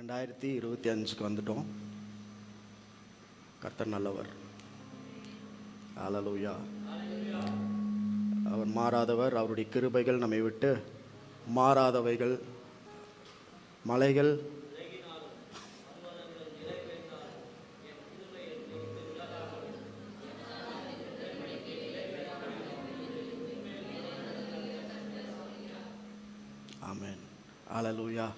2025க்கு வந்துட்டோம். கர்த்தர் நல்லவர். ஹல்லேலூயா. அவர் மாறாதவர். அவருடைய கிருபைகள் நம்மை விட்டு மாறாதவைகள். மலைகள் ஆமென். ஹல்லேலூயா.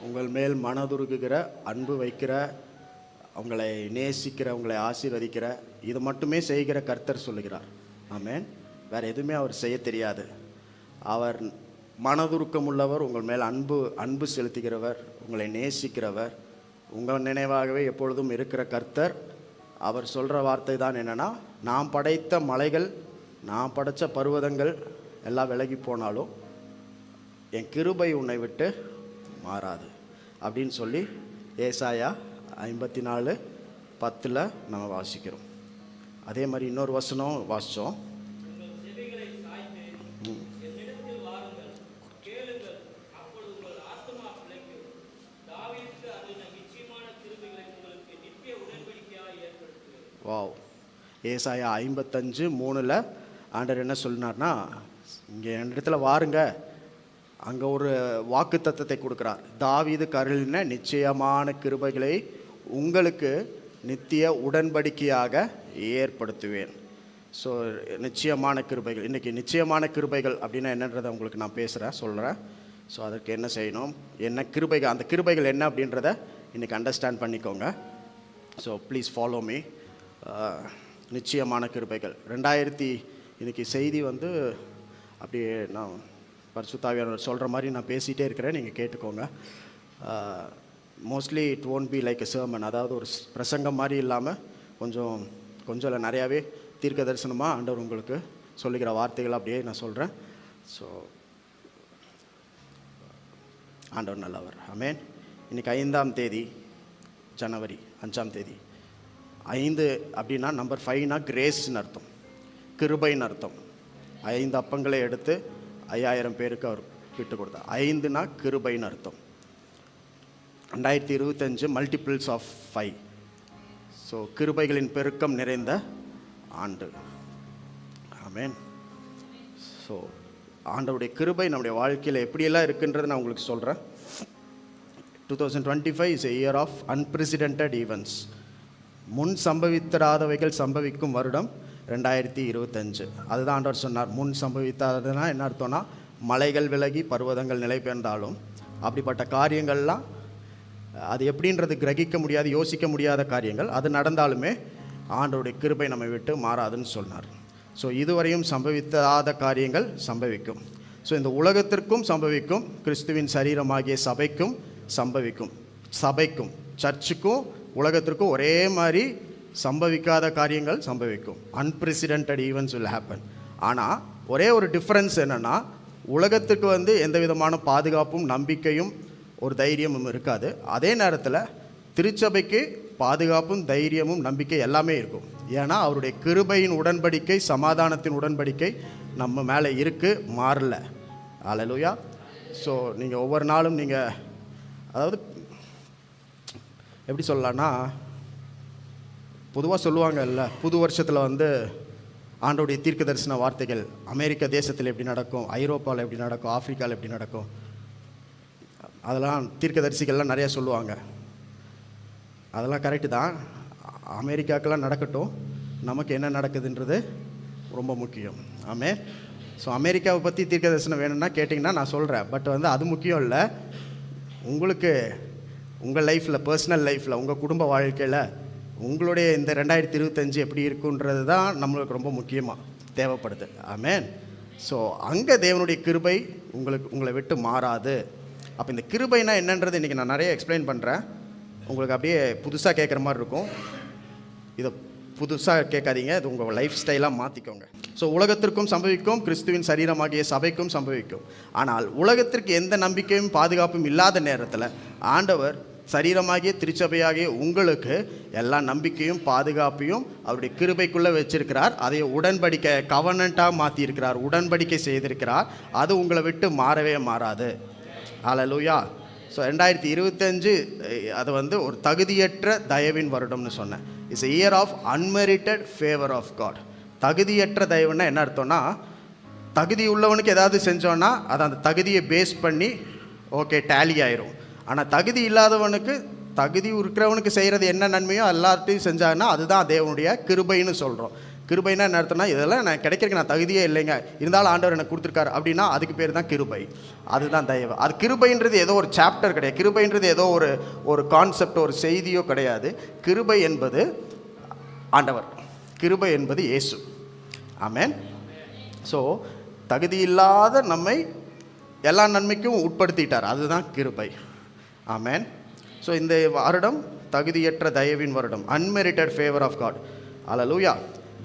உங்கள் மேல் மனதுருகுகிற, அன்பு வைக்கிற, உங்களை நேசிக்கிற, உங்களை ஆசீர்வதிக்கிற, இது மட்டுமே செய்கிற கர்த்தர் சொல்லுகிறார். ஆமென். வேறு எதுவுமே அவர் செய்ய தெரியாது. அவர் மனதுருக்கம் உள்ளவர், உங்கள் மேல் அன்பு செலுத்துகிறவர், உங்களை நேசிக்கிறவர், உங்கள் நினைவாகவே எப்பொழுதும் இருக்கிற கர்த்தர். அவர் சொல்கிற வார்த்தை தான் என்னென்னா, நான் படைத்த மலைகள், நான் படைத்த பர்வதங்கள் எல்லாம் விலகி போனாலும் என் கிருபை உன்னை விட்டு மாறாது அப்படின்னு சொல்லி ஏசாயா 54:10 நம்ம வாசிக்கிறோம். அதே மாதிரி இன்னொரு வசனம் வாசித்தோம். வாவ். ஏசாயா 55:3 ஆண்டவர் என்ன சொன்னார்னா, இங்கே என் இடத்துல வாருங்க, அங்கே ஒரு வாக்கு தத்தத்தை கொடுக்குறார். தாவீதுக்கு அருளின நிச்சயமான கிருபைகளை உங்களுக்கு நித்திய உடன்படிக்கையாக ஏற்படுத்துவேன். ஸோ நிச்சயமான கிருபைகள், இன்றைக்கி நிச்சயமான கிருபைகள் அப்படின்னா என்னன்றதை உங்களுக்கு நான் சொல்கிறேன். ஸோ அதற்கு என்ன செய்யணும், என்ன கிருபைகள், அந்த கிருபைகள் என்ன அப்படின்றத இன்றைக்கி அண்டர்ஸ்டாண்ட் பண்ணிக்கோங்க. So please follow me. நிச்சயமான கிருபைகள் இன்றைக்கி செய்தி வந்து அப்படியே நான் பரிசுத்தாவியானவர் சொல்கிற மாதிரி நான் பேசிகிட்டே இருக்கிறேன், நீங்கள் கேட்டுக்கோங்க. Mostly it won't be like a sermon, அதாவது ஒரு பிரசங்கம் மாதிரி இல்லாமல் கொஞ்சம் இல்லை நிறையாவே தீர்க்க தரிசனமாக ஆண்டவர் உங்களுக்கு சொல்லுகிற வார்த்தைகள் அப்படியே நான் சொல்கிறேன். ஸோ ஆண்டவர் நல்லவர். ஆமென். இன்றைக்கி 5ஆம் தேதி ஜனவரி 5ஆம் தேதி. 5 அப்படின்னா நம்பர் 5னா கிரேஸ்ன்னு அர்த்தம், கிருபைன்னு அர்த்தம். 5 அப்பங்களை எடுத்து 5000 பேருக்கு அவர் விட்டு கொடுத்தார். 5னா கிருபைன்னு அர்த்தம். 2025 மல்டிபிள்ஸ் ஆஃப் 5. ஸோ கிருபைகளின் பெருக்கம் நிறைந்த ஆண்டு. ஆமென். ஸோ ஆண்டவருடைய கிருபை நம்முடைய வாழ்க்கையில் எப்படியெல்லாம் இருக்குன்றது நான் உங்களுக்கு சொல்கிறேன். 2025 is a year of unprecedented events. முன் சம்பவித்தராதவைகள் சம்பவிக்கும் வருடம் 2025. அதுதான் ஆண்டவர் சொன்னார். முன் சம்பவித்தாதுன்னா என்ன அர்த்தம்னா, மலைகள் விலகி பர்வதங்கள் நிலை பெயர்ந்தாலும் அப்படிப்பட்ட காரியங்கள்லாம் அது எப்படின்றது கிரகிக்க முடியாது, யோசிக்க முடியாத காரியங்கள் அது நடந்தாலுமே ஆண்டவருடைய கிருபை நம்மை விட்டு மாறாதுன்னு சொன்னார். ஸோ இதுவரையும் சம்பவித்தாத காரியங்கள் சம்பவிக்கும். ஸோ இந்த உலகத்திற்கும் சம்பவிக்கும், கிறிஸ்துவின் சரீரமாகிய சபைக்கும் சம்பவிக்கும். சபைக்கும் சர்ச்சுக்கும் உலகத்திற்கும் ஒரே மாதிரி சம்பவிக்காத காரியங்கள் சம்பவிக்கும். Unprecedented events will happen. ஆனால் ஒரே ஒரு டிஃப்ரென்ஸ் என்னென்னா, உலகத்துக்கு வந்து எந்த விதமான பாதுகாப்பும் நம்பிக்கையும் ஒரு தைரியமும் இருக்காது. அதே நேரத்தில் திருச்சபைக்கு பாதுகாப்பும் தைரியமும் நம்பிக்கை எல்லாமே இருக்கும். ஏன்னா அவருடைய கிருபையின் உடன்படிக்கை, சமாதானத்தின் உடன்படிக்கை நம்ம மேலே இருக்குது, மாறல. ஹல்லேலூயா. ஸோ நீங்கள் ஒவ்வொரு நாளும் நீங்கள் அதாவது எப்படி சொல்லலான்னா, பொதுவாக சொல்லுவாங்கல்ல, புது வருஷத்தில் வந்து ஆண்டோடைய தீர்க்க தரிசன வார்த்தைகள் அமெரிக்க தேசத்தில் எப்படி நடக்கும், ஐரோப்பாவில் எப்படி நடக்கும், ஆப்பிரிக்காவில் எப்படி நடக்கும், அதெல்லாம் தீர்க்க தரிசிகள்லாம் நிறையா சொல்லுவாங்க. அதெல்லாம் கரெக்டு தான். அமெரிக்காக்கெல்லாம் நடக்கட்டும், நமக்கு என்ன நடக்குதுன்றது ரொம்ப முக்கியம். ஆமென். ஸோ அமெரிக்காவை பற்றி தீர்க்க தரிசனம் வேணும்னா கேட்டிங்கன்னா நான் சொல்கிறேன். பட் வந்து அது முக்கியம் இல்லை. உங்களுக்கு உங்கள் லைஃப்பில், பர்சனல் லைஃப்பில், உங்கள் குடும்ப வாழ்க்கையில் உங்களுடைய இந்த 2025 எப்படி இருக்குன்றது தான் நம்மளுக்கு ரொம்ப முக்கியமாக தேவைப்படுது. ஆமென். ஸோ அங்கே தேவனுடைய கிருபை உங்களை விட்டு மாறாது. அப்போ இந்த கிருபைனா என்னன்றது இன்றைக்கி நான் நிறைய எக்ஸ்பிளைன் பண்ணுறேன். உங்களுக்கு அப்படியே புதுசாக கேட்குற மாதிரி இருக்கும். இதை புதுசாக கேட்காதீங்க, இது உங்கள் லைஃப் ஸ்டைலாக மாற்றிக்கோங்க. ஸோ உலகத்திற்கும் சம்பவிக்கும், கிறிஸ்துவின் சரீரமாகிய சபைக்கும் சம்பவிக்கும். ஆனால் உலகத்திற்கு எந்த நம்பிக்கையும் பாதுகாப்பும் இல்லாத நேரத்தில் ஆண்டவர் சரீரமாகிய திருச்சபையாகிய உங்களுக்கு எல்லா நம்பிக்கையும் பாதுகாப்பையும் அவருடைய கிருபைக்குள்ளே வச்சிருக்கிறார். அதை உடன்படிக்கை, கவர்னண்ட்டாக மாற்றியிருக்கிறார், உடன்படிக்கை செய்திருக்கிறார். அது உங்களை விட்டு மாறவே மாறாது. ஹல்லேலூயா. ஸோ 2025 அது வந்து ஒரு தகுதியற்ற தயவின் வருடம்னு சொன்னேன். It's year of unmerited favour of God. தகுதியற்ற தயவுன்னா என்ன அர்த்தம்னா, தகுதி உள்ளவனுக்கு ஏதாவது செஞ்சோன்னா அதை அந்த தகுதியை பேஸ் பண்ணி ஓகே டேலி ஆயிரும். ஆனால் தகுதி இல்லாதவனுக்கு, தகுதி இருக்கிறவனுக்கு செய்கிறது என்ன நன்மையோ எல்லாத்தையும் செஞ்சாங்கன்னா அதுதான் தேவனுடைய கிருபைன்னு சொல்கிறோம். கிருபைனா என்ன அர்த்தம்னா, இதெல்லாம் நான் கிடைக்கிறதுக்கு நான் தகுதியே இல்லைங்க, இருந்தாலும் ஆண்டவர் எனக்கு கொடுத்துருக்காரு அப்படின்னா அதுக்கு பேர் தான் கிருபை. அதுதான் தயவு. அது கிருபைன்றது ஏதோ ஒரு சாப்டர் கிடையாது. கிருபைன்றது ஏதோ ஒரு கான்செப்ட், ஒரு செய்தியோ கிடையாது. கிருபை என்பது ஆண்டவர், கிருபை என்பது இயேசு. ஆமென். ஸோ தகுதி இல்லாத நம்மை எல்லா நன்மைக்கும் உட்படுத்திட்டார், அதுதான் கிருபை. ஆமென். ஸோ இந்த வருடம் தகுதியற்ற தயவின் வருடம், அன்மெரிட்டட் ஃபேவர் ஆஃப் காட். அல்லேலூயா.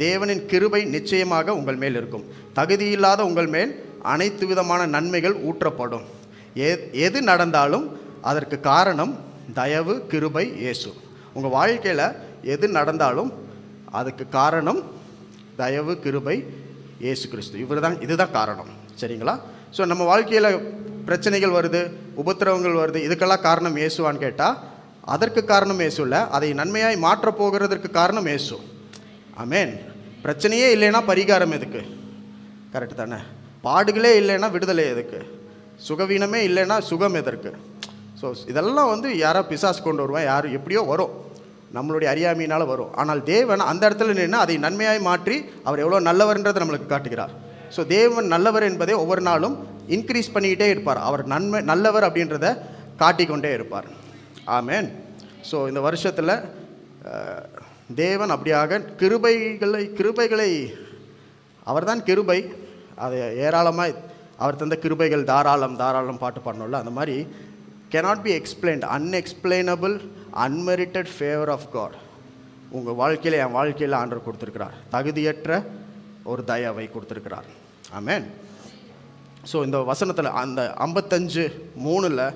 தேவனின் கிருபை நிச்சயமாக உங்கள் மேல் இருக்கும். தகுதியில்லாத உங்கள் மேல் அனைத்து விதமான நன்மைகள் ஊற்றப்படும். எது நடந்தாலும் அதற்கு காரணம் தயவு, கிருபை, இயேசு. உங்கள் வாழ்க்கையில் எது நடந்தாலும் அதுக்கு காரணம் தயவு, கிருபை, இயேசு கிறிஸ்து. இதுதான் காரணம். சரிங்களா? ஸோ நம்ம வாழ்க்கையில் பிரச்சனைகள் வருது, உபத்திரவங்கள் வருது, இதுக்கெல்லாம் காரணம் இயேசுவான்னு கேட்டால் அதற்கு காரணம் இயேசு இல்லை, அதை நன்மையாய் மாற்றப் போகிறதற்கு காரணம் இயேசு. ஆமென். பிரச்சனையே இல்லைன்னா பரிகாரம் எதுக்கு? கரெக்டு தானே? பாடுகளே இல்லைன்னா விடுதலை எதுக்கு? சுகவீனமே இல்லைன்னா சுகம் எதற்கு? ஸோ இதெல்லாம் வந்து யாரோ பிசாசு கொண்டு வருவான், யாரும் எப்படியோ வரும், நம்மளுடைய அறியாமையினால் வரும். ஆனால் தேவன் அந்த இடத்துல நின்று அதை நன்மையாய் மாற்றி அவர் எவ்வளோ நல்லவர்ன்றதை நம்மளுக்கு காட்டுகிறார். ஸோ தேவன் நல்லவர் என்பதை ஒவ்வொரு நாளும் இன்க்ரீஸ் பண்ணிக்கிட்டே இருப்பார். அவர் நல்லவர் அப்படின்றத காட்டிக்கொண்டே இருப்பார். ஆமென். ஸோ இந்த வருஷத்தில் தேவன் அப்படியாக கிருபைகளை அவர் தான் கிருபை, அதை ஏராளமாக அவர் தந்த கிருபைகள் தாராளம் தாராளம் பாட்டு பாடணும்ல, அந்த மாதிரி cannot be explained, unexplainable unmerited favor of God உங்கள் வாழ்க்கையில், என் வாழ்க்கையில் ஆண்டவர் கொடுத்துருக்கிறார். தகுதியற்ற ஒரு தயவை கொடுத்துருக்கிறார். ஆமென். ஸோ இந்த வசனத்தில் அந்த 55:3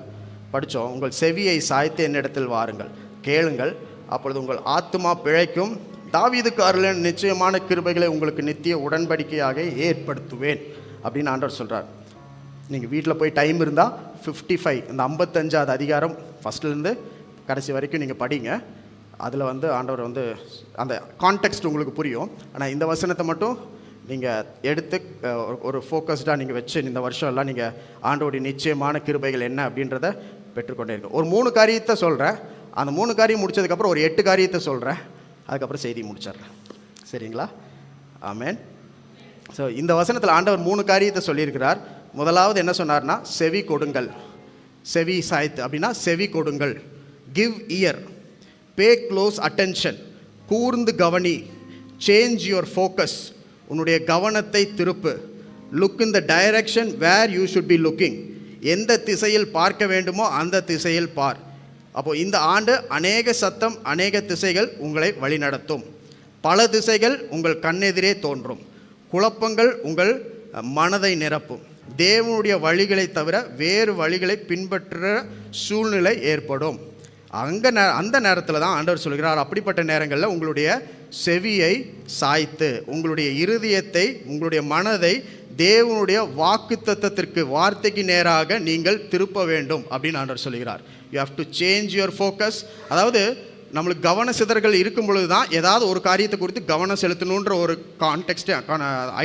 படித்தோம், உங்கள் செவியை சாய்த்து என்னிடத்தில் வாருங்கள், கேளுங்கள், அப்பொழுது உங்கள் ஆத்துமா பிழைக்கும். தாவீதுக்காரரின் நிச்சயமான கிருபைகளை உங்களுக்கு நித்திய உடன்படிக்கையாக ஏற்படுத்துவேன் அப்படின்னு ஆண்டவர் சொல்கிறார். நீங்கள் வீட்டில் போய் டைம் இருந்தால் 55 இந்த 55வது அதிகாரம் ஃபஸ்ட்லேருந்து கடைசி வரைக்கும் நீங்கள் படிங்க. அதில் வந்து ஆண்டவர் வந்து அந்த கான்டெக்ஸ்ட் உங்களுக்கு புரியும். ஆனால் இந்த வசனத்தை மட்டும் நீங்கள் எடுத்து ஒரு ஃபோக்கஸ்டாக நீங்கள் வச்சு இந்த வருஷம் எல்லாம் நீங்கள் ஆண்டவருடைய நிச்சயமான கிருபைகள் என்ன அப்படின்றத பெற்றுக்கொண்டே இருக்கும். ஒரு 3 காரியத்தை சொல்கிறேன், அந்த 3 காரியம் முடித்ததுக்கப்புறம் ஒரு 8 காரியத்தை சொல்கிறேன், அதுக்கப்புறம் செய்தி முடிச்சிடுறேன். சரிங்களா? ஆமென். ஸோ இந்த வசனத்தில் ஆண்டவர் 3 காரியத்தை சொல்லியிருக்கிறார். முதலாவது என்ன சொன்னார்னா, செவி கொடுங்கள். செவி சாய்த்து அப்படின்னா செவி கொடுங்கள். Give ear, pay close attention, கூர்ந்து கவனி. சேஞ்ச் யுவர் ஃபோக்கஸ், உன்னுடைய கவனத்தை திருப்பு. Look in the direction where you should be looking, எந்த திசையில் பார்க்க வேண்டுமோ அந்த திசையில் பார். அப்போது இந்த ஆண்டு அநேக சத்தம், அநேக திசைகள் உங்களை வழிநடத்தும். பல திசைகள் உங்கள் கண்ணெதிரே தோன்றும். குழப்பங்கள் உங்கள் மனதை நிரப்பும். தேவனுடைய வழிகளை தவிர வேறு வழிகளை பின்பற்ற சூழ்நிலை ஏற்படும். அந்த நேரத்தில் தான் ஆண்டவர் சொல்கிறார், அப்படிப்பட்ட நேரங்களில் உங்களுடைய செவியை சாய்த்து, உங்களுடைய இருதயத்தை, உங்களுடைய மனதை தேவனுடைய வாக்குத்தத்தத்திற்கு, வார்த்தைக்கு நேராக நீங்கள் திருப்ப வேண்டும் அப்படின்னு ஆண்டவர் சொல்கிறார். You have to change your focus. அதாவது நம்மளுக்கு கவன சிதறல்கள் இருக்கும் பொழுது தான் ஏதாவது ஒரு காரியத்தை குறித்து கவனம் செலுத்தணுன்ற ஒரு கான்டெக்ஸ்டே,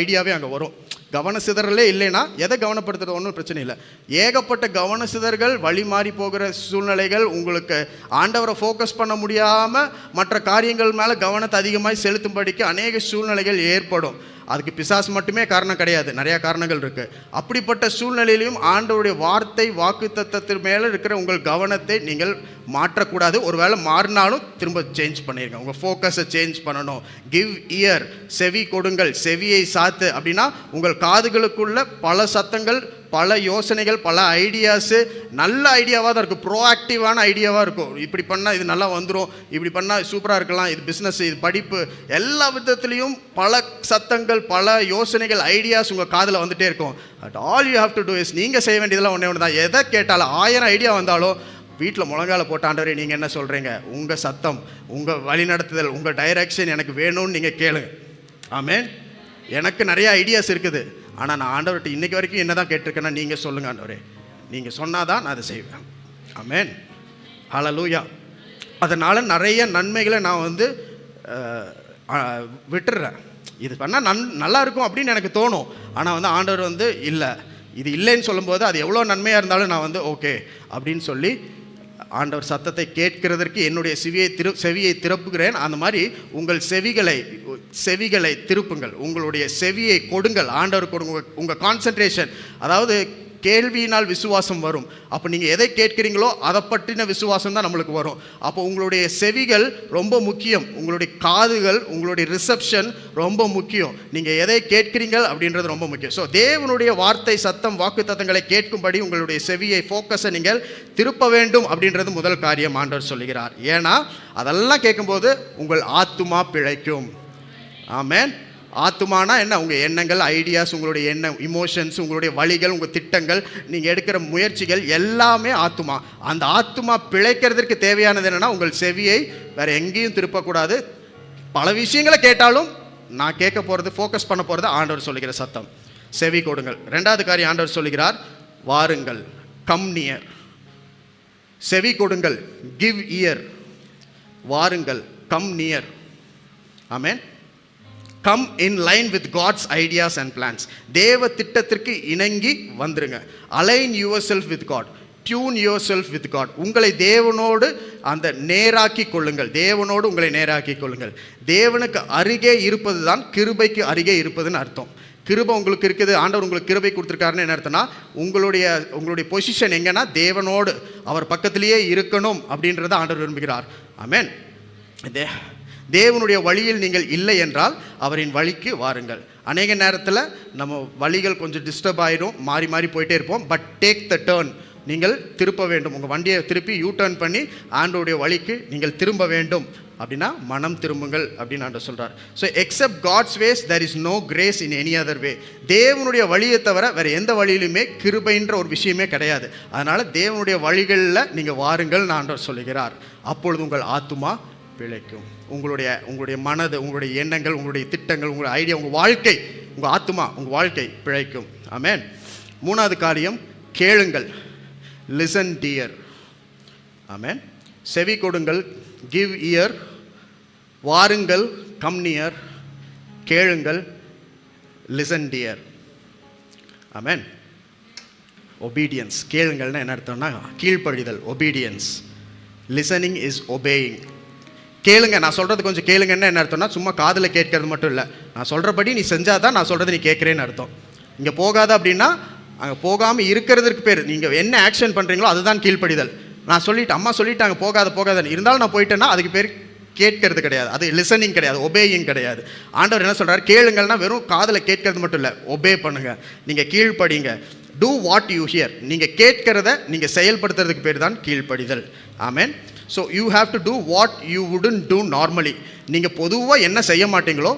ஐடியாவே அங்கே வரும். கவன சிதறலே இல்லைன்னா எதை கவனப்படுத்துறது ஒன்றும் பிரச்சனை இல்லை. ஏகப்பட்ட கவன சிதறல்கள், வழி மாறி போகிற சூழ்நிலைகள், உங்களுக்கு ஆண்டவரை ஃபோக்கஸ் பண்ண முடியாமல் மற்ற காரியங்கள் மேலே கவனத்தை அதிகமாக செலுத்தும்படிக்கு அநேக சூழ்நிலைகள் ஏற்படும். அதுக்கு பிசாசு மட்டுமே காரணம் கிடையாது, நிறையா காரணங்கள் இருக்குது. அப்படிப்பட்ட சூழ்நிலையிலையும் ஆண்டவருடைய வார்த்தை, வாக்குத்தத்தத்தின் மேலே இருக்கிற உங்கள் கவனத்தை நீங்கள் மாற்றக்கூடாது. ஒருவேளை மாறினாலும் திரும்ப சேஞ்ச் பண்ணிடுங்க, உங்கள் ஃபோக்கஸை சேஞ்ச் பண்ணணும். கிவ் இயர், செவி கொடுங்கள். செவியை சாத்து அப்படின்னா உங்கள் காதுகளுக்குள்ள பல சத்தங்கள், பல யோசனைகள், பல ஐடியாஸு, நல்ல ஐடியாவாக தான் இருக்கும், ப்ரோஆக்டிவான ஐடியாவாக இருக்கும். இப்படி பண்ணால் இது நல்லா வந்துடும், இப்படி பண்ணால் சூப்பராக இருக்கலாம், இது பிஸ்னஸ், இது படிப்பு, எல்லா விதத்துலேயும் பல சத்தங்கள், பல யோசனைகள், ஐடியாஸ் உங்கள் காதில் வந்துகிட்டே இருக்கும். But all you have to do is, நீங்கள் செய்ய வேண்டியதெல்லாம் ஒன்று தான். எதை கேட்டாலும் 1000 ஐடியா வந்தாலும் வீட்டில் முழங்கால போட்ட, ஆண்டவரே நீங்கள் என்ன சொல்கிறீங்க, உங்கள் சத்தம், உங்கள் வழிநடத்துதல், உங்கள் டைரக்ஷன் எனக்கு வேணும்னு நீங்கள் கேளுங்க. ஆமென். எனக்கு நிறைய ஐடியாஸ் இருக்குது, ஆனால் நான் ஆண்டவர்கிட்ட இன்றைக்கி வரைக்கும் என்ன தான் கேட்டிருக்கேன்னா, நீங்கள் சொல்லுங்கள் ஆண்டவரே, நீங்கள் சொன்னால் தான் நான் அதை செய்வேன். ஆமென். ஹல்லேலூயா. அதனால் நிறைய நன்மைகளை நான் வந்து விட்டுடுறேன். இது பண்ணால் நல்லா இருக்கும் அப்படின்னு எனக்கு தோணும். ஆனால் வந்து ஆண்டவர் வந்து இல்லை, இது இல்லைன்னு சொல்லும்போது அது எவ்வளோ நன்மையாக இருந்தாலும் நான் வந்து ஓகே அப்படின்னு சொல்லி ஆண்டவர் சத்தத்தை கேட்கிறதற்கு என்னுடைய செவியை திறப்புகிறேன். அந்த மாதிரி உங்கள் செவிகளை திருப்புங்கள், உங்களுடைய செவியை கொடுங்கள், ஆண்டவர் கொடுங்க. உங்கள் கான்சன்ட்ரேஷன், அதாவது கேள்வியினால் விசுவாசம் வரும். அப்போ நீங்கள் எதை கேட்குறீங்களோ அதை பற்றின விசுவாசம் தான் நம்மளுக்கு வரும். அப்போ உங்களுடைய செவிகள் ரொம்ப முக்கியம், உங்களுடைய காதுகள், உங்களுடைய ரிசப்ஷன் ரொம்ப முக்கியம். நீங்கள் எதை கேட்குறீங்க அப்படின்றது ரொம்ப முக்கியம். ஸோ தேவனுடைய வார்த்தை, சத்தம், வாக்கு தத்தங்களை கேட்கும்படி உங்களுடைய செவியை, ஃபோக்கஸை நீங்கள் திருப்ப வேண்டும் அப்படின்றது முதல் காரியம் ஆண்டவர் சொல்லுகிறார். ஏன்னா அதெல்லாம் கேட்கும்போது உங்கள் ஆத்துமா பிழைக்கும். ஆமென். ஆத்துமானா என்ன? உங்கள் எண்ணங்கள், ஐடியாஸ், உங்களுடைய இமோஷன்ஸ், உங்களுடைய வழிகள், உங்கள் திட்டங்கள், நீங்கள் எடுக்கிற முயற்சிகள் எல்லாமே ஆத்துமா. அந்த ஆத்துமா பிழைக்கிறதுக்கு தேவையானது என்னென்னா உங்கள் செவியை வேறு எங்கேயும் திருப்பக்கூடாது. பல விஷயங்களை கேட்டாலும் நான் கேட்க போகிறது, ஃபோக்கஸ் பண்ண போகிறது ஆண்டவர் சொல்லுகிற சத்தம். செவி கொடுங்கள். ரெண்டாவது காரியம் ஆண்டவர் சொல்லுகிறார், வாருங்கள், கம் நியர். செவி கொடுங்கள், கிவ் இயர். வாருங்கள், come near. Amen. Come in line with God's ideas and plans. தேவ திட்டத்திற்கு இணங்கி வந்துருங்க. Align yourself with God, tune yourself with God. உங்களை தேவனோடு அந்த நேராக்கி கொள்ளுங்கள், தேவனோடு உங்களை நேராக்கி கொள்ளுங்கள். தேவனுக்கு அருகே இருப்பது தான் கிருபைக்கு அருகே இருப்பதுன்னு அர்த்தம். கிருபை உங்களுக்கு இருக்குது, ஆண்டவர் உங்களுக்கு கிருபை கொடுத்துருக்காருன்னு என்ன அர்த்தம்னா, உங்களுடைய பொசிஷன் எங்கன்னா தேவனோடு அவர் பக்கத்திலேயே இருக்கணும் அப்படின்றத ஆண்டவர் விரும்புகிறார். ஆமென். தேவனுடைய வழியில் நீங்கள் இல்லை என்றால் அவரின் வழிக்கு வாருங்கள். அநேக நேரத்தில் நம்ம வழிகள் கொஞ்சம் டிஸ்டர்ப் ஆகிடும், மாறி மாறி போயிட்டே இருப்போம். But take the turn. நீங்கள் திருப்ப வேண்டும், உங்கள் வண்டியை திருப்பி யூ டர்ன் பண்ணி ஆண்டவருடைய வழிக்கு நீங்கள் திரும்ப வேண்டும். அப்படின்னா மனம் திரும்புங்கள் அப்படின்னு ஆண்டவர் சொல்கிறார். So except God's ways there is no grace in any other way. தேவனுடைய வழியை தவிர வேறு எந்த வழியிலுமே கிருபைன்ற ஒரு விஷயமே கிடையாது. அதனால் தேவனுடைய வழிகளில் நீங்கள் வாருங்கள் ஆண்டவர் சொல்லுகிறார். அப்பொழுது உங்கள் ஆத்துமா பிழைக்கும். உங்களுடைய மனது, உங்களுடைய எண்ணங்கள், உங்களுடைய திட்டங்கள், உங்களுடைய ஐடியா, உங்கள் வாழ்க்கை, உங்கள் ஆத்துமா, உங்கள் வாழ்க்கை பிழைக்கும். ஆமென். மூணாவது காரியம், கேளுங்கள், லிசன் டியர். ஆமென். செவி கொடுங்கள், கிவ் இயர். வாருங்கள், கம் நியர். கேளுங்கள், லிசன் டியர். ஆமென். ஒபீடியன்ஸ். கேளுங்கள்னா என்ன அர்த்தம்னா கீழ்ப்படிதல், ஒபீடியன்ஸ். Listening is obeying. கேளுங்க, நான் சொல்கிறது கொஞ்சம் கேளுங்கன்னா என்ன அர்த்தம்னா சும்மா காதில் கேட்கறது மட்டும் இல்லை, நான் சொல்கிறபடி நீ செஞ்சால் தான் நான் சொல்கிறது நீ கேட்குறேன்னு அர்த்தம். இங்கே போகாத அப்படின்னா அங்கே போகாமல் இருக்கிறதுக்கு பேர், நீங்கள் என்ன ஆக்ஷன் பண்ணுறீங்களோ அதுதான் கீழ்ப்படிதல். நான் சொல்லிவிட்டு, அம்மா சொல்லிவிட்டாங்க போகாதன்னு, இருந்தாலும் நான் போயிட்டேன்னா அதுக்கு பேர் கேட்கறது கிடையாது, அது லிசனிங் கிடையாது, ஒபேயிங் கிடையாது. ஆண்டவர் என்ன சொல்கிறார், கேளுங்கள்னா வெறும் காதில் கேட்கறது மட்டும் இல்லை, ஒபே பண்ணுங்கள், நீங்கள் கீழ்ப்படிங்க. Do what you hear. நீங்கள் கேட்கிறத நீங்கள் செயல்படுத்துறதுக்கு பேர் தான் கீழ்ப்படிதல். Amen. So you have to do what you wouldn't do normally. நீங்கள் பொதுவாக என்ன செய்ய மாட்டீங்களோ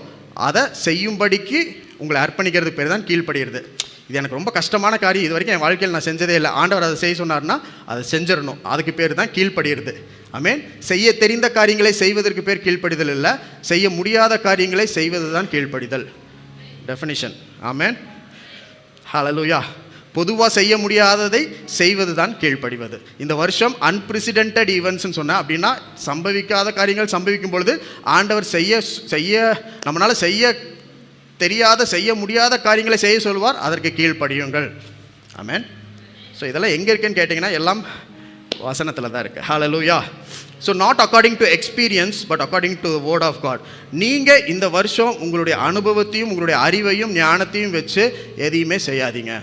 அதை செய்யும்படிக்கு உங்களை அர்ப்பணிக்கிறதுக்கு பேர் தான் கீழ்ப்படுகிறது. இது எனக்கு ரொம்ப கஷ்டமான காரியம், இது வரைக்கும் என் வாழ்க்கையில் நான் செஞ்சதே இல்லை, ஆண்டவர் அதை செய்ய சொன்னார்னா அதை செஞ்சிடணும், அதுக்கு பேர் தான் கீழ்ப்படுகிறது. ஆமென். செய்ய தெரிந்த காரியங்களை செய்வதற்கு பேர் கீழ்ப்படிதல் இல்லை, செய்ய முடியாத காரியங்களை செய்வது தான் கீழ்ப்படிதல். டெஃபினிஷன். ஆமென். ஹல்லேலூயா. பொதுவாக செய்ய முடியாததை செய்வது தான் கீழ்ப்படிவது. இந்த வருஷம் அன்பிரசிடென்டட் ஈவெண்ட்ஸ்ன்னு சொன்னால் அப்படின்னா சம்பவிக்காத காரியங்கள் சம்பவிக்கும் பொழுது ஆண்டவர் நம்மளால் செய்ய தெரியாத, செய்ய முடியாத காரியங்களை செய்ய சொல்வார், அதற்கு கீழ்ப்படியுங்கள். ஆமென். ஸோ இதெல்லாம் எங்கே இருக்குன்னு கேட்டிங்கன்னா எல்லாம் வசனத்தில் தான் இருக்குது. Hallelujah. So not according to experience but according to word of God. நீங்கள் இந்த வருஷம் உங்களுடைய அனுபவத்தையும் உங்களுடைய அறிவையும் ஞானத்தையும் வச்சு எதையுமே செய்யாதீங்க.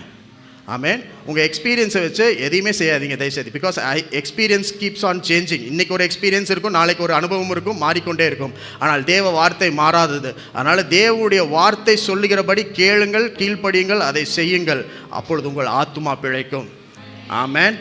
ஆமென். உங்கள் எக்ஸ்பீரியன்ஸை வச்சு எதையுமே செய்யாதீங்க தயவுசெய்து. Because experience keeps on changing. இன்றைக்கி ஒரு எக்ஸ்பீரியன்ஸ் இருக்கும், நாளைக்கு ஒரு அனுபவம் இருக்கும், மாறிக்கொண்டே இருக்கும். ஆனால் தேவ வார்த்தை மாறாதது. அதனால் தேவனுடைய வார்த்தை சொல்லுகிறபடி கேளுங்கள், கீழ்ப்படியுங்கள், அதை செய்யுங்கள், அப்பொழுது உங்கள் ஆத்துமா பிழைக்கும். ஆமென்.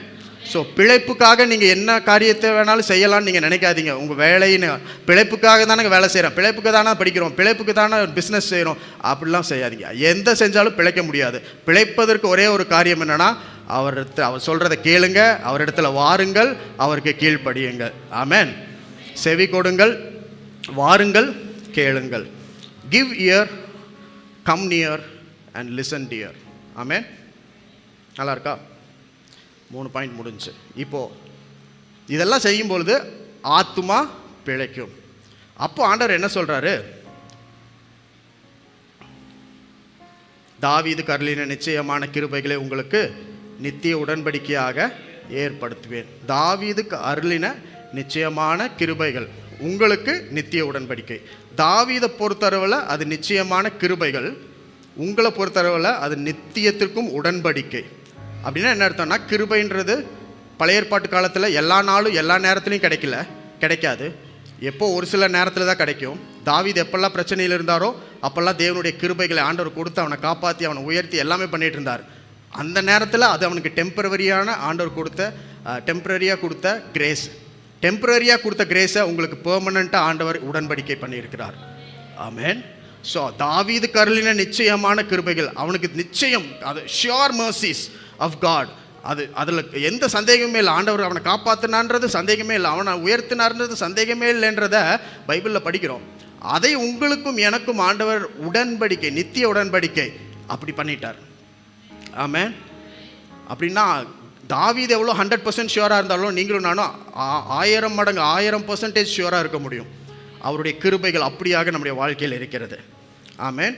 ஸோ பிழைப்புக்காக நீங்கள் என்ன காரியத்தை வேணாலும் செய்யலாம்னு நீங்கள் நினைக்காதீங்க. உங்கள் வேலைன்னு பிழைப்புக்காக தானே வேலை செய்கிறோம், பிழைப்புக்கு தானே படிக்கிறோம், பிழைப்புக்கு தானே பிஸ்னஸ் செய்கிறோம், அப்படிலாம் செய்யாதீங்க. எந்த செஞ்சாலும் பிழைக்க முடியாது. பிழைப்பதற்கு ஒரே ஒரு காரியம் என்னென்னா அவர் சொல்கிறத கேளுங்க, அவரிடத்துல வாருங்கள், அவருக்கு கீழ்ப்படியுங்கள். ஆமென். செவி கொடுங்கள், வாருங்கள், கேளுங்கள். Give ear, come near and listen dear. Amen. நல்லா இருக்கா? 3 பாயிண்ட் முடிஞ்சு. இப்போது இதெல்லாம் செய்யும் பொழுது ஆத்துமா பிழைக்கும். அப்போ ஆண்டவர் என்ன சொல்றாரு? தாவீதுக்கு அருளின நிச்சயமான கிருபைகளை உங்களுக்கு நித்திய உடன்படிக்கையாக ஏற்படுத்துவேன். தாவீதுக்கு அருளின நிச்சயமான கிருபைகள் உங்களுக்கு நித்திய உடன்படிக்கை. தாவீதை பொறுத்தளவில் அது நிச்சயமான கிருபைகள், உங்களை பொறுத்தளவில் அது நித்தியத்திற்கும் உடன்படிக்கை. அப்படின்னா என்ன அர்த்தம்னா, கிருபைன்றது பழைய ஏற்பாட்டு காலத்தில் எல்லா நாளும் எல்லா நேரத்துலையும் கிடைக்காது. எப்போ ஒரு சில நேரத்தில் தான் கிடைக்கும். தாவீது எப்பெல்லாம் பிரச்சனையில் இருந்தாரோ அப்போல்லாம் தேவனுடைய கிருபைகளை ஆண்டவர் கொடுத்து அவனை காப்பாற்றி அவனை உயர்த்தி எல்லாமே பண்ணிகிட்டு இருந்தார். அந்த நேரத்தில் அது அவனுக்கு டெம்பரவரியான ஆண்டவர் டெம்பரரியாக கொடுத்த கிரேஸ். டெம்பரரியாக கொடுத்த கிரேஸை உங்களுக்கு பெர்மனண்ட்டாக ஆண்டவர் உடன்படிக்கை பண்ணியிருக்கிறார். ஆமென். ஸோ தாவீதுக்கு அருளின நிச்சயமான கிருபைகள் அவனுக்கு நிச்சயம், அது ஷியோர் மர்சிஸ் ஆஃப் காட். அதில் எந்த சந்தேகமே இல்லை. ஆண்டவர் அவனை காப்பாற்றினான்றது சந்தேகமே இல்லை, அவனை உயர்த்தினார்ன்றது சந்தேகமே இல்லைன்றத பைபிளில் படிக்கிறோம். அதை உங்களுக்கும் எனக்கும் ஆண்டவர் உடன்படிக்கை, நித்திய உடன்படிக்கை அப்படி பண்ணிட்டார். ஆமென். அப்படின்னா தாவீது எவ்வளோ 100% ஷியோராக இருந்தாலும் நீங்களும் நானும் 1000 மடங்கு 1000% ஷியோராக இருக்க முடியும். அவருடைய கிருபைகள் அப்படியாக நம்முடைய வாழ்க்கையில் இருக்கிறது. ஆமென்.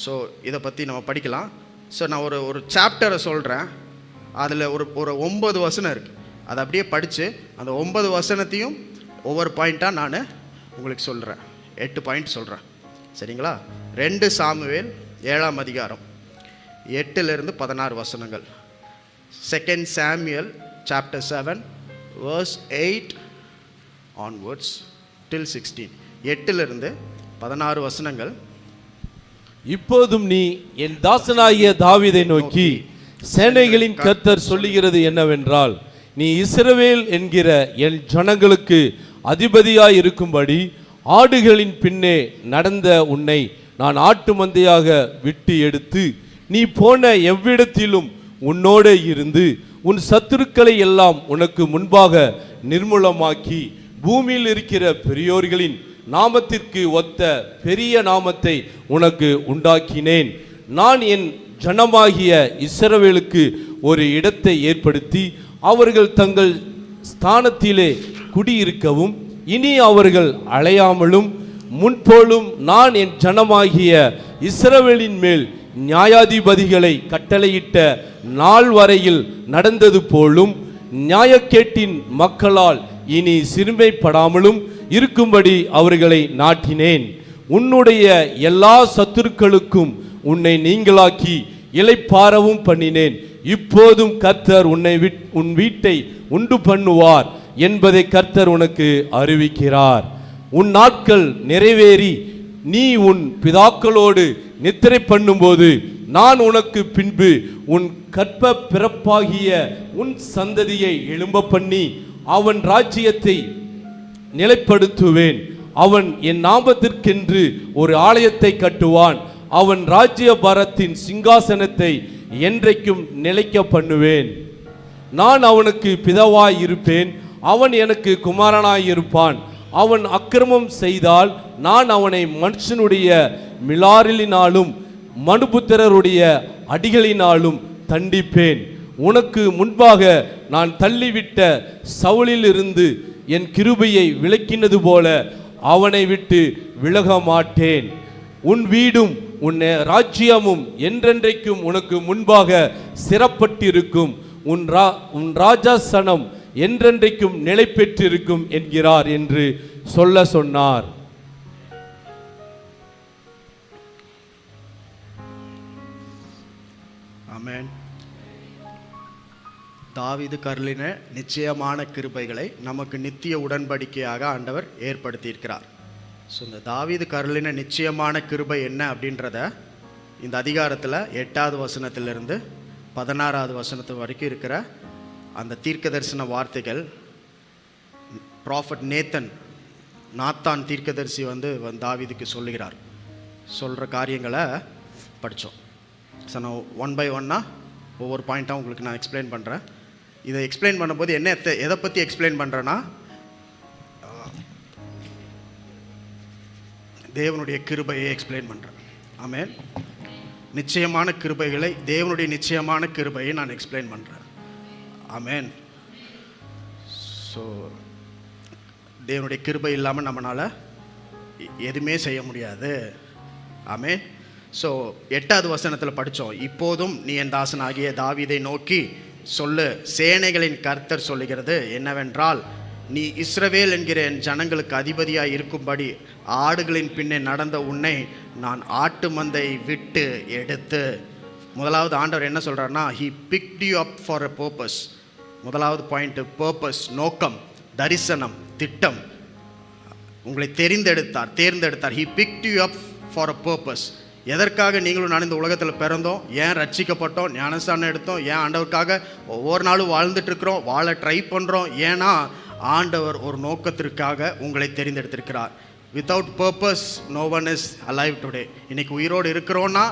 ஸோ இதை பற்றி நம்ம படிக்கலாம். ஸோ நான் ஒரு சாப்டரை சொல்கிறேன். அதில் ஒரு 9 வசனம் இருக்குது. அதை அப்படியே படித்து அந்த 9 வசனத்தையும் ஒவ்வொரு பாயிண்ட்டாக நான் உங்களுக்கு சொல்கிறேன். 8 பாயிண்ட் சொல்கிறேன், சரிங்களா? 2 சாமுவேல் 7ஆம் அதிகாரம் 8லிருந்து 16 வசனங்கள். 2 Samuel chapter 7 verse 8 onwards till 16. 8லிருந்து 16 வசனங்கள். இப்போதும் நீ என் தாசனாகிய தாவீதை நோக்கி, சேனைகளின் கர்த்தர் சொல்லுகிறது என்னவென்றால், நீ இஸ்ரவேல் என்கிற என் ஜனங்களுக்கு அதிபதியாய் இருக்கும்படி ஆடுகளின் பின்னே நடந்த உன்னை நான் ஆட்டு மந்தையாக விட்டு எடுத்து, நீ போன எவ்விடத்திலும் உன்னோடு இருந்து உன் சத்துருக்களை எல்லாம் உனக்கு முன்பாக நிர்மூலமாக்கி, பூமியில் இருக்கிற பெரியோர்களின் நாமத்திற்கு ஒத்த பெரிய நாமத்தை உனக்கு உண்டாக்கினேன். நான் என் ஜனமாகிய இஸ்ரவேலுக்கு ஒரு இடத்தை ஏற்படுத்தி அவர்கள் தங்கள் ஸ்தானத்திலே குடியிருக்கவும், இனி அவர்கள் அலையாமலும், முன்போலும் நான் என் ஜனமாகிய இஸ்ரவேலின் மேல் நியாயாதிபதிகளை கட்டளையிட்ட நாள் வரையில் நடந்தது போலும், நியாயக்கேட்டின் மக்களால் இனி சிறுமைப்படாமலும் இருக்கும்படி அவர்களை நாட்டினேன். உன்னுடைய எல்லா சத்துருக்களுக்கும் உன்னை நீங்களாக்கி இளைப்பாறவும் பண்ணினேன். இப்போதும் கர்த்தர் உன் வீட்டை உண்டு பண்ணுவார் என்பதை கர்த்தர் உனக்கு அறிவிக்கிறார். உன் நாட்கள் நிறைவேறி நீ உன் பிதாக்களோடு நித்திரை பண்ணும்போது நான் உனக்கு பின்பு உன் கற்ப பிறப்பாகிய உன் சந்ததியை எழும்ப பண்ணி அவன் ராஜ்யத்தை நிலைப்படுத்துவேன். அவன் என் நாமத்திற்கென்று ஒரு ஆலயத்தை கட்டுவான். அவன் ராஜ்ய பாரத்தின் சிங்காசனத்தை என்றைக்கும் நிலைக்க பண்ணுவேன். நான் அவனுக்கு பிதாவாய் இருப்பேன், அவன் எனக்கு குமாரனாய் இருப்பான். அவன் அக்கிரமம் செய்தால் நான் அவனை மனுஷனுடைய மிலாரிலினாலும் மனுபுத்திரருடைய அடிகளினாலும் தண்டிப்பேன். உனக்கு முன்பாக நான் தள்ளிவிட்ட சவுலிலிருந்து என் கிருபையை விலக்கினது போல அவனை விட்டு விலக மாட்டேன். உன் வீடும் உன் ராஜ்யமும் என்றென்றைக்கும் உனக்கு முன்பாக சிறப்பட்டிருக்கும். உன் ராஜாசனம் என்றென்றைக்கும் நிலை பெற்றிருக்கும் என்கிறார் என்று சொன்னார். ஆமென். தாவீது அருளின நிச்சயமான கிருபைகளை நமக்கு நித்திய உடன்படிக்கையாக ஆண்டவர் ஏற்படுத்தியிருக்கிறார். ஸோ இந்த தாவீது அருளின நிச்சயமான கிருபை என்ன அப்படின்றத இந்த அதிகாரத்தில் 8வது வசனத்திலிருந்து 16வது வசனத்து வரைக்கும் இருக்கிற அந்த தீர்க்க தரிசன வார்த்தைகள், ப்ராஃபட் நாத்தான் தீர்க்கதரிசி தாவீதுக்கு சொல்கிற காரியங்களை படித்தோம். ஸோ நான் 1 by 1 ஒவ்வொரு பாயிண்ட்டாக உங்களுக்கு நான் எக்ஸ்பிளைன் பண்ணுறேன். இதை எக்ஸ்பிளைன் பண்ணும்போது எதை பற்றி எக்ஸ்பிளைன் பண்ணுறேன்னா, தேவனுடைய கிருபையை எக்ஸ்பிளைன் பண்ணுறேன். ஆமென். நிச்சயமான கிருபைகளை, தேவனுடைய நிச்சயமான கிருபையை நான் எக்ஸ்பிளைன் பண்ணுறேன். ஆமென். ஸோ ஸோ தேவனுடைய கிருபை இல்லாமல் நம்மளால் எதுவுமே செய்ய முடியாது. ஆமென். ஸோ 8வது வசனத்தில் படித்தோம், இப்போதும் நீ என் தாசனாகிய தாவீதை நோக்கி சொல்லு, சேனைகளின் கர்த்தர் சொல்லுகிறது என்னவென்றால், நீ இஸ்ரவேல் என்கிற என் ஜனங்களுக்கு அதிபதியாக இருக்கும்படி ஆடுகளின் பின்னே நடந்த உன்னை நான் ஆட்டு மந்தை விட்டு எடுத்து. முதலாவது ஆண்டவர் என்ன சொல்கிறாருன்னா, he picked you up for a purpose. முதலாவது பாயிண்ட் பர்பஸ், நோக்கம், தரிசனம், திட்டம். உங்களை தேர்ந்தெடுத்தார். he picked you up for a purpose. எதற்காக நீங்களும் நான் இந்த உலகத்தில் பிறந்தோம், ஏன் ரட்சிக்கப்பட்டோம், ஞானஸ்தானம் எடுத்தோம், ஏன் ஆண்டவருக்காக ஒவ்வொரு நாளும் வாழ்ந்துட்டு இருக்கிறோம், வாழ ட்ரை பண்ணுறோம். ஏன்னா ஆண்டவர் ஒரு நோக்கத்திற்காக உங்களை தெரிந்தெடுத்திருக்கிறார். Without purpose no one is alive today. இன்னைக்கு உயிரோடு இருக்கிறோன்னா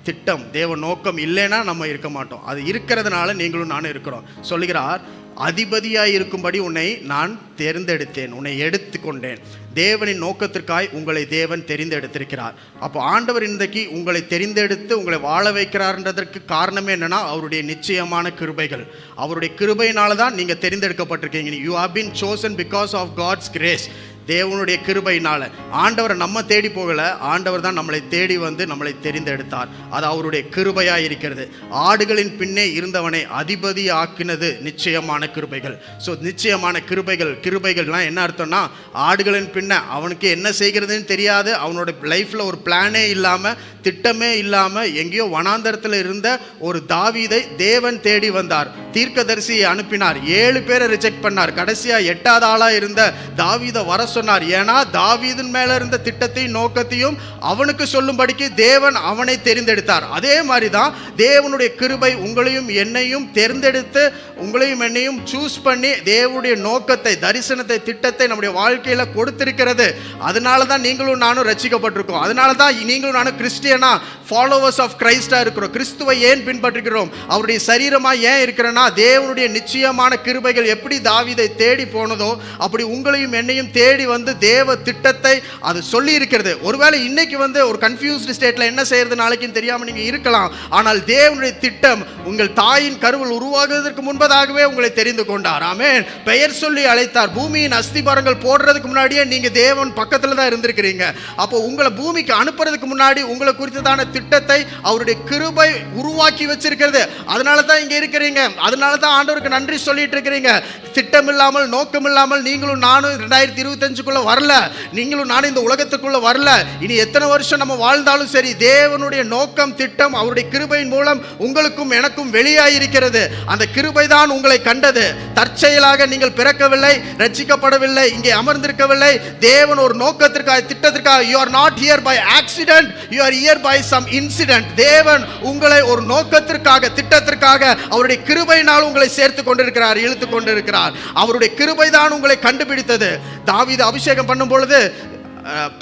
திட்டம், தேவ நோக்கம் இல்லைன்னா நம்ம இருக்க மாட்டோம். அது இருக்கிறதுனால நீங்களும் நானும் இருக்கிறோம். சொல்லுகிறார், அதிபதியாய் இருக்கும்படி உன்னை நான் தேர்ந்தெடுத்தேன், உன்னை எடுத்துக்கொண்டேன். தேவனின் நோக்கத்திற்காய் உங்களை தேவன் தெரிந்தெடுத்திருக்கிறார். அப்போ ஆண்டவர் இன்றைக்கு உங்களை தெரிந்தெடுத்து உங்களை வாழ வைக்கிறார்ன்றதற்கு காரணமே என்னன்னா, அவருடைய நிச்சயமான கிருபைகள். அவருடைய கிருபையினால தான் நீங்கள் தெரிந்தெடுக்கப்பட்டிருக்கீங்க. You have been chosen because of God's grace. தேவனுடைய கிருபையினால. ஆண்டவரை நம்ம தேடி போகல, ஆண்டவர் தான் நம்மளை தேடி வந்து நம்மளை தெரிந்தெடுத்தார். அது அவருடைய கிருபையாக இருக்கிறது. ஆடுகளின் பின்னே இருந்தவனை அதிபதி ஆக்கினது நிச்சயமான கிருபைகள். ஸோ நிச்சயமான கிருபைகள்லாம் என்ன அர்த்தம்னா, ஆடுகளின் பின்ன அவனுக்கு என்ன செய்கிறதுன்னு தெரியாது, அவனோட லைஃப்பில் ஒரு பிளானே இல்லாமல், திட்டமே இல்லாமல், எங்கேயோ வனாந்தரத்தில் இருந்த ஒரு தாவீதை தேவன் தேடி வந்தார். தீர்க்கதரிசியை அனுப்பினார். 7 பேரை ரிஜெக்ட் பண்ணார். கடைசியாக 8வது ஆளாக இருந்த தாவீதை வர சொன்னார். ஏன்னா தாவீதின் மேல இருந்த திட்டத்தையும் நோக்கத்தையும் அவனுக்கு சொல்லும்படிக்கு தேவன் அவனை தெரிந்தெடுத்தார். அதே மாதிரி தான் தேவனுடைய கிருபை உங்களையும் என்னையும் தேர்ந்தெடுத்து உங்களையும் என்னையும் சூஸ் பண்ணி தேவனுடைய நோக்கத்தை, தரிசனத்தை, திட்டத்தை நம்முடைய வாழ்க்கையில கொடுத்திருக்கிறது. அதனால தான் நீங்களும் நானும் ரட்சிக்கப்பட்டிருக்கோம். அதனால தான் நீங்களும் நானும் கிறிஸ்டியனா, ஃபாலோவர்ஸ் ஆஃப் கிரைஸ்டா இருக்கிறோம். கிறிஸ்துவை ஏன் பின்பற்றுகிறோம், அவருடைய சரீரமா ஏன் இருக்கிறேன்னா, தேவனுடைய நிச்சயமான கிருபைகள் எப்படி தாவீதை தேடி போனதோ அப்படி உங்களையும் என்னையும் தேடி வந்து தேவ திட்டத்தை அது சொல்லி இருக்கிறது. ஒருவேளை இன்னைக்கு வந்து ஒரு கன்ஃபியூஸ்டு ஸ்டேட்ல என்ன செய்யறது நாளைக்குன்னு தெரியாம நீங்க இருக்கலாம். ஆனால் தேவனுடைய திட்டம் உங்கள் தாயின் கருவில் உருவாகுவதற்கு முன்பதாகவே உங்களை தெரிந்து கொண்டார். ஆமென். பெயர் சொல்லி அழைத்தார். பூமியின் அஸ்திபாரங்கள் போடுறதுக்கு முன்னாடியே நீங்க தேவன் பக்கத்துல தான் இருந்திருக்கிறீங்க. அப்போ உங்களை பூமிக்கு அனுப்புறதுக்கு முன்னாடி உங்களை குறித்ததான திட்டத்தை அவருடைய கிருபை உருவாக்கி வச்சிருக்கிறது. அதனால தான் இங்க இருக்கிறீங்க. அதனால தான் ஆண்டவருக்கு நன்றி சொல்லிட்டு இருக்கிறீங்க. திட்டம் இல்லாமல், நோக்கம் இல்லாமல் நீங்களும் நானும் 2025க்குள்ள வரல. நீங்களும் நானும் இந்த உலகத்துக்குள்ள வரல. இனி எத்தனை வருஷம் நம்ம வாழ்ந்தாலும் சரி, தேவனுடைய நோக்கம், திட்டம் அவருடைய கிருபையின் மூலம் உங்களுக்கும் எனக்கும் வெளியாயிருக்கிறது. அந்த கிருபை தான் உங்களை கண்டது. தற்செயலாக நீங்கள் பிறக்கவில்லை, ரட்சிக்கப்படவில்லை, இங்கே அமர்ந்திருக்கவில்லை. தேவன் ஒரு நோக்கத்திற்காக, திட்டத்திற்காக. you are not here by accident, you are here by some incident. தேவன் உங்களை ஒரு நோக்கத்திற்காக, திட்டத்திற்காக அவருடைய கிருபையினால் உங்களை சேர்த்து கொண்டிருக்கிறார், இழுத்து கொண்டிருக்கிறார். அவருடைய கிருபை தான் உங்களை கண்டுபிடித்தது. தாவீது அபிஷேகம் பண்ணும் பொழுது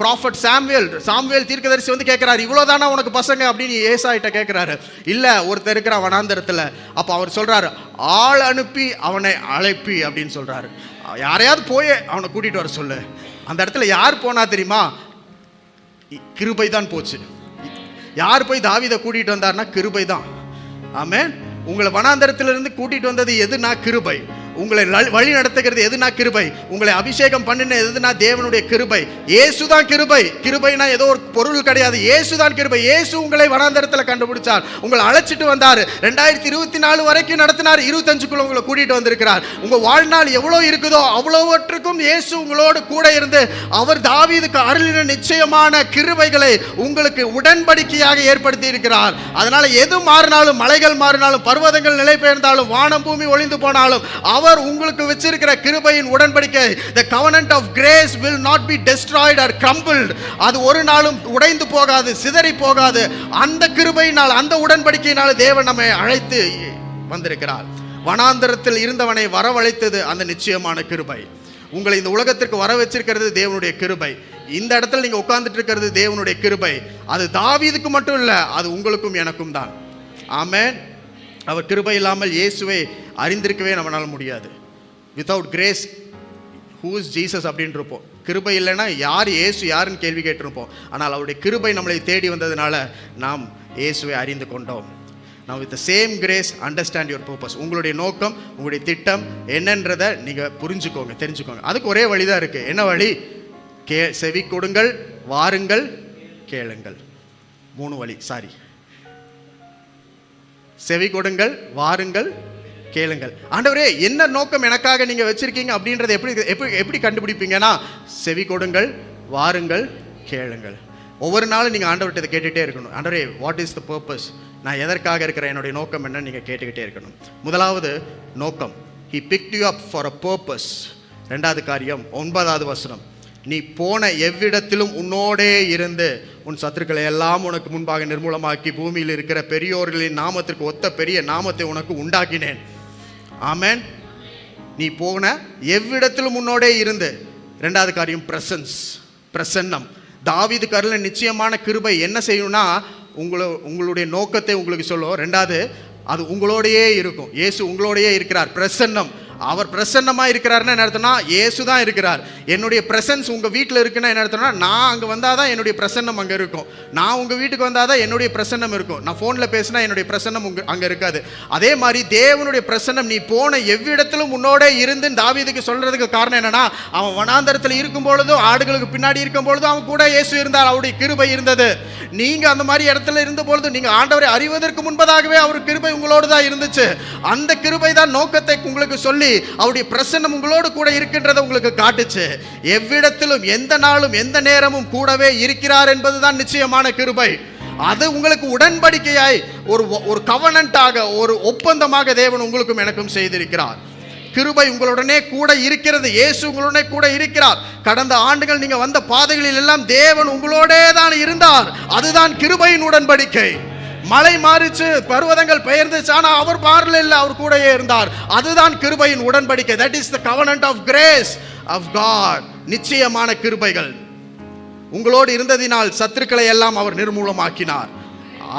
ப்ராஃபட் சாமுவேல் தீர்க்கதரிசி வந்து கேட்கிறார், இவ்வளவுதானா உனக்கு பசங்க அப்படின்னு ஏசாயிட்ட கேட்கிறாரு. இல்ல, ஒருத்தர் இருக்கிற வனாந்தரத்துல. அப்ப அவர் சொல்றாரு, ஆள் அனுப்பி அவனை அழைப்பி அப்படின்னு சொல்றாரு. யாரையாவது போய் அவனை கூட்டிட்டு வர சொல்லு. அந்த இடத்துல யார் போனா தெரியுமா? கிருபை தான் போச்சு. யார் போய் தாவீதை கூட்டிட்டு வந்தார்னா கிருபை தான். ஆமென். உங்களை வனாந்தரத்திலிருந்து கூட்டிட்டு வந்தது எதுனா கிருபை. உங்களை வழி நடத்துகிறது எதுனா கிருபை. உங்களை அபிஷேகம் பண்ணின எதுனா தேவனுடைய கிருபை. இயேசுதான் கிருபை. கிருபைனா ஏதோ ஒரு பொருள் கிடையாது. இயேசுதான் கிருபை. இயேசு உங்களை வனாந்தரத்தில் கண்டுபிடிச்சார், உங்களை அழைச்சிட்டு வந்தார். 2024 வரைக்கும் நடத்தினார். 25க்குள்ள உங்களை கூட்டிட்டு வந்திருக்கிறார். உங்க வாழ்நாள் எவ்வளவு இருக்குதோ அவ்வளவுற்றுக்கும் இயேசு உங்களோடு கூட இருந்து அவர் தாவீதுக்கு அருளின நிச்சயமான கிருபைகளை உங்களுக்கு உடன்படிக்கையாக ஏற்படுத்தி இருக்கிறார். அதனால எது மாறினாலும், மலைகள் மாறினாலும், பர்வதங்கள் நிலை பெயர்ந்தாலும், வானம் பூமி ஒளிந்து போனாலும், அவர் உங்களுக்கு வச்சிருக்கிற கிருபையின் உடன்படிக்கை, the covenant of grace will not be destroyed or crumbled. அது ஒரு நாளும் உடைந்து போகாது, சிதறி போகாது. அந்த கிருபையினால், அந்த உடன்படிக்கையினால் தேவன் நம்மை அழைத்து வந்திருக்கிறார். வனாந்தரத்தில் இருந்தவனை வரவழைத்தது அந்த நிச்சயமான கிருபை. உங்களை இந்த உலகத்திற்கு வர வச்சிருக்கிறது தேவனுடைய கிருபை. இந்த இடத்துல நீங்க உட்கார்ந்துட்டு இருக்கிறது தேவனுடைய கிருபை. அது தாவீதுக்கு மட்டும் இல்ல, அது உங்களுக்கும் எனக்கும் தான். ஆமென். அவர் கிருபை இல்லாமல் இயேசுவை அறிந்திருக்கவே நம்மளால முடியாது. Without grace who is Jesus அப்படின்னு இருப்போம். கிருபை இல்லைன்னா யார் இயேசு யாருன்னு கேள்வி கேட்டிருப்போம். ஆனால் அவருடைய கிருபை நம்மளை தேடி வந்ததுனால நாம் இயேசுவை அறிந்து கொண்டோம். Now with the same grace, understand your purpose. உங்களுடைய நோக்கம், உங்களுடைய திட்டம் என்னன்றதை நீங்கள் புரிஞ்சுக்கோங்க, தெரிஞ்சுக்கோங்க. அதுக்கு ஒரே வழி தான் இருக்குது. என்ன வழி? செவி கொடுங்கள், வாருங்கள், கேளுங்கள். 3 வழி. செவி கொடுங்கள், வாருங்கள், கேளுங்கள். ஆண்டவரே, என்ன நோக்கம் எனக்காக நீங்க வச்சிருக்கீங்க அப்படின்றத எப்படி கண்டுபிடிப்பீங்கன்னா, செவி கொடுங்கள், வாருங்கள், கேளுங்கள். ஒவ்வொரு நாளும் நீங்க ஆண்டவர்கிட்ட கேட்டுட்டே இருக்கணும். ஆண்டவரே, வாட் இஸ் த பர்பஸ்? நான் எதற்காக இருக்கிற, என்னுடைய நோக்கம் என்ன, நீங்க கேட்டுக்கிட்டே இருக்கணும். முதலாவது நோக்கம். He picked you up for a purpose. 2வது காரியம் 9வது வசனம். நீ போன எவ்விடத்திலும் உன்னோடே இருந்து உன் சத்துருக்களை எல்லாம் உனக்கு முன்பாக நிர்மூலமாக்கி பூமியில் இருக்கிற பெரியோர்களின் நாமத்திற்கு ஒத்த பெரிய நாமத்தை உனக்கு உண்டாக்கினேன். ஆமென். நீ போன எவ்விடத்திலும் உன்னோடே இருந்து. 2வது காரியம் பிரசன்ஸ், பிரசன்னம். தாவீதுக்கு அருள நிச்சயமான கிருபை என்ன செய்யணும்னா, உங்களுடைய நோக்கத்தை உங்களுக்கு சொல்லும். 2வது, அது உங்களோடையே இருக்கும். இயேசு உங்களோடையே இருக்கிறார். பிரசன்னம். அவர் பிரசன்னமாக இருக்கிறாருன்னா என்ன அர்த்தம்னா, இயேசு தான் இருக்கிறார். என்னுடைய பிரசன்ஸ் உங்கள் வீட்டில் இருக்குன்னா என்ன அர்த்தம்னா, நான் அங்கே வந்தால் தான் என்னுடைய பிரசன்னம் அங்கே இருக்கும். நான் உங்கள் வீட்டுக்கு வந்தால் தான் என்னுடைய பிரசன்னம் இருக்கும். நான் ஃபோனில் பேசினா என்னுடைய பிரசன்னம் அங்கே இருக்காது. அதே மாதிரி தேவனுடைய பிரசன்னம் நீ போன எவ்விடத்திலும் உன்னோட இருந்து தாவீதுக்கு சொல்கிறதுக்கு காரணம் என்னன்னா, அவன் வனாந்தரத்தில் இருக்கும் பொழுதும் ஆடுகளுக்கு பின்னாடி இருக்கும் பொழுதும் அவன் கூட இயேசு இருந்தார். அவருடைய கிருபை இருந்தது. நீங்கள் அந்த மாதிரி இடத்துல இருந்த பொழுது நீங்கள் ஆண்டவரை அறிவதற்கு முன்பதாகவே அவர் கிருபை உங்களோடு தான் இருந்துச்சு. அந்த கிருபை தான் நோக்கத்தை உங்களுக்கு சொல்லி அவருடைய பிரசன்னம் உங்களோடு கூட இருக்கின்றதை உங்களுக்கு காட்டுச்சு. எவ்விடத்திலும் எந்த நாளும் எந்த நேரமும் கூடவே இருக்கிறார் என்பதுதான் நிச்சயமான கிருபை. அது உங்களுக்கு உடன்படிக்கையாய் ஒரு கவனன்ட்டாக, ஒரு ஒப்பந்தமாக தேவன் உங்களுக்கும் எனக்கும் செய்திருக்கிறார். கிருபை உங்களுடனே கூட இருக்கிறது. இயேசு உங்களுடனே கூட இருக்கிறார். கடந்த ஆண்டுகள் நீங்க வந்த பாதைகளில் எல்லாம் தேவன் உங்களோடே தான் இருந்தார். அதுதான் கிருபையின் உடன்படிக்கை. மலை மாறிச்சு, பர்வதங்கள் பெயர்ந்துச்சு, ஆனா அவர் மாறல இல்லை, அவர் கூடயே இருந்தார். அதுதான் கிருபையின் உடன்படிக்கை. That is the covenant of grace of God. நிச்சயமான கிருபைகள் உங்களோடு இருந்ததினால் சத்துருக்களை எல்லாம் அவர் நிர்மூலமாக்கினார்.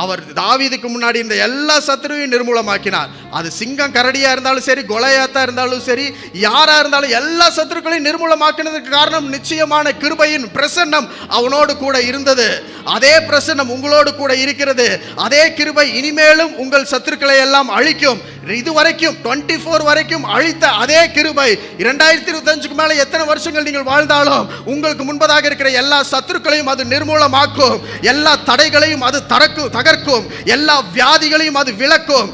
அவர் தாவீதுக்கு முன்னாடி இருந்த எல்லா சத்துருவையும் நிர்மூலமாக்கினார். அது சிங்கம் கரடியா இருந்தாலும் சரி, கொலையாத்தா இருந்தாலும் சரி, யாரா இருந்தாலும் எல்லா சத்துருக்களையும் நிர்மூலமாக்கினதுக்கு காரணம் நிச்சயமான கிருபையின் பிரசன்னம் அவனோடு கூட இருந்தது. அதே பிரசன்னம் உங்களோடு கூட இருக்கிறது. அதே கிருபை இனிமேலும் உங்கள் சத்துருக்களை எல்லாம் அழிக்கும். இதுவரைக்கும் 24 வரைக்கும் அழித்த அதே கிருபை 2025க்கு மேல எத்தனை வருஷங்கள் நீங்கள் வாழ்ந்தாலும் உங்களுக்கு முன்பதாக இருக்கிற எல்லா சத்துருக்களையும் அது நிர்மூலமாக்கும். எல்லா தடைகளையும் அது தகர்க்கும். எல்லா வியாதிகளையும் அது விலக்கும்.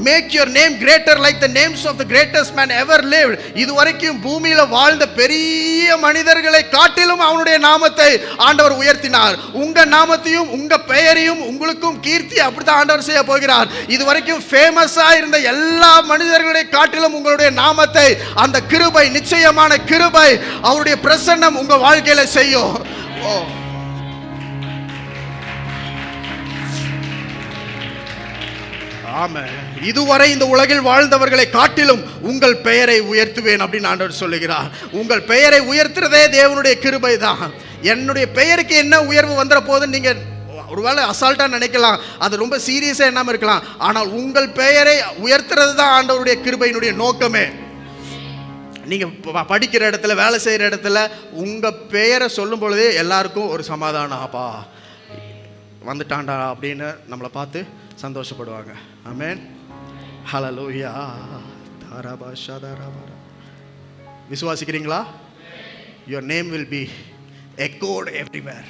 Make your name greater like the names of the greatest man ever lived. இதுவரைக்கும் பூமியில வாழ்ந்த பெரிய மனிதர்களை காட்டிலும் அவனுடைய நாமத்தை ஆண்டவர் உயர்த்தினார். உங்க நாமத்தையும் உங்க பெயரையும் உங்களுக்கும் கீர்த்தி அப்படித்தான் ஆண்டவர் செய்ய போகிறார். இதுவரைக்கும் ஃபேமஸா இருந்த எல்லா மனிதர்களை காட்டிலும் உங்களுடைய நாமத்தை அந்த கிருபை, நிச்சயமான கிருபை, அவருடைய பிரசன்னம் உங்க வாழ்க்கையில செய்யும். ஆமென். இதுவரை இந்த உலகில் வாழ்ந்தவர்களை காட்டிலும் உங்கள் பெயரை உயர்த்துவேன் அப்படின்னு ஆண்டவர் சொல்லுகிறார். உங்கள் பெயரை உயர்த்துறதே தேவனுடைய கிருபை தான். என்னுடைய பெயருக்கு என்ன உயர்வு வந்துற போது நீங்க ஒருவேளை அசால்ட்டா நினைக்கலாம், அது ரொம்ப சீரியஸா என்னாம இருக்கலாம். ஆனால் உங்கள் பெயரை உயர்த்துறது தான் ஆண்டவருடைய கிருபையினுடைய நோக்கமே. நீங்க படிக்கிற இடத்துல, வேலை செய்யற இடத்துல உங்க பெயரை சொல்லும் பொழுதே எல்லாருக்கும் ஒரு சமாதானம், அப்பா வந்துட்டான்டா அப்படின்னு நம்மளை பார்த்து சந்தோஷப்படுவாங்க. ஆமென். ஹல்லேலூயா. விசுவாசிக்கிறீங்களா? your name will be echoed everywhere.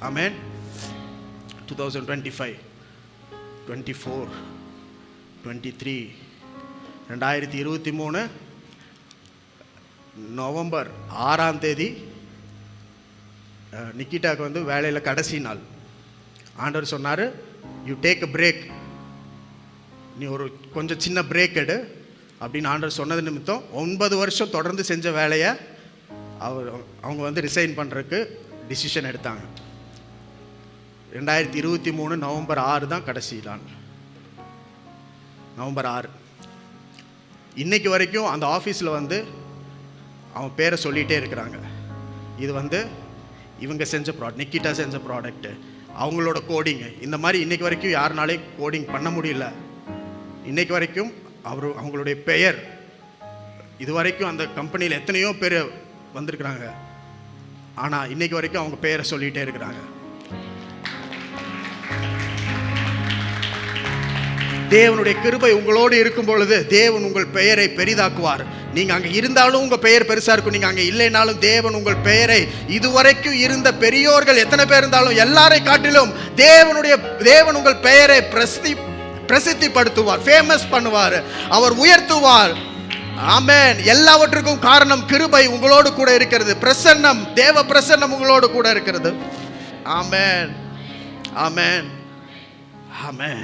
Amen. 2025, 24, 23, 2023 November 6ஆம் தேதி நிக்கிட்டாக்கு வந்து வேலையில் கடைசி நாள். ஆண்டவர் சொன்னார், யூ டேக் அ பிரேக், நீ ஒரு கொஞ்சம் சின்ன பிரேக் எடு அப்படின்னு ஆண்டவர் சொன்னது நிமித்தம் 9 வருஷம் தொடர்ந்து செஞ்ச வேலையை அவங்க வந்து ரிசைன் பண்ணுறதுக்கு டிசிஷன் எடுத்தாங்க. 2023 நவம்பர் 6 தான் கடைசி நாள். நவம்பர் 6. இன்னைக்கு வரைக்கும் அந்த ஆஃபீஸில் வந்து அவன் பேரை சொல்லிகிட்டே இருக்கிறாங்க. இது வந்து இவங்க செஞ்ச ப்ராடக்ட், நிக்கிட்டா செஞ்ச ப்ராடக்ட்டு, அவங்களோட கோடிங்கு. இந்த மாதிரி இன்றைக்கி வரைக்கும் யாருனாலே கோடிங் பண்ண முடியல. இன்றைக்கு வரைக்கும் அவங்களுடைய பெயர், இது வரைக்கும் அந்த கம்பெனியில் எத்தனையோ பேர் வந்திருக்கிறாங்க, ஆனால் இன்றைக்கு வரைக்கும் அவங்க பெயரை சொல்லிகிட்டே இருக்கிறாங்க. தேவனுடைய கிருபை உங்களோடு இருக்கும் பொழுது தேவன் உங்கள் பெயரை பெரிதாக்குவார். நீங்க அங்க இருந்தாலும் உங்க பெயர் பெருசா இருக்கும், நீங்க அங்க இல்லைனாலும் தேவன் உங்கள் பெயரை, இதுவரைக்கும் இருந்த பெரியோர்கள் எத்தனை பேர் இருந்தாலும் எல்லாரை காட்டிலும் தேவன் உங்கள் பெயரை பிரசித்திப்படுத்துவார், ஃபேமஸ் பண்ணுவார், அவர் உயர்த்துவார். ஆமென். எல்லாவற்றுக்கும் காரணம் கிருபை உங்களோடு கூட இருக்கிறது, பிரசன்னம், தேவ பிரசன்னம் உங்களோடு கூட இருக்கிறது. ஆமென், ஆமென், ஆமென்.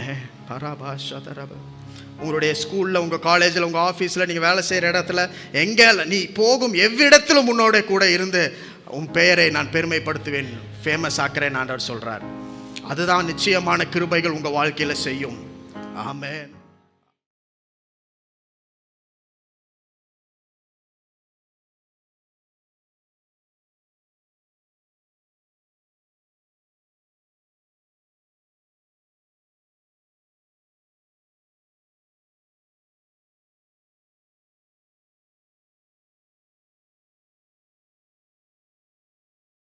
உங்களுடைய ஸ்கூல்ல, உங்க காலேஜில், உங்க ஆஃபீஸில், நீங்க வேலை செய்கிற இடத்துல, எங்கே நீ போகும் எவ்விடத்திலும் உன்னோட கூட இருந்து உன் பெயரை நான் பெருமைப்படுத்துவேன், ஃபேமஸ் ஆக்குறேன் ஆண்டவர் சொல்றார். அதுதான் நிச்சயமான கிருபைகள் உங்க வாழ்க்கையில செய்யும். ஆமென்.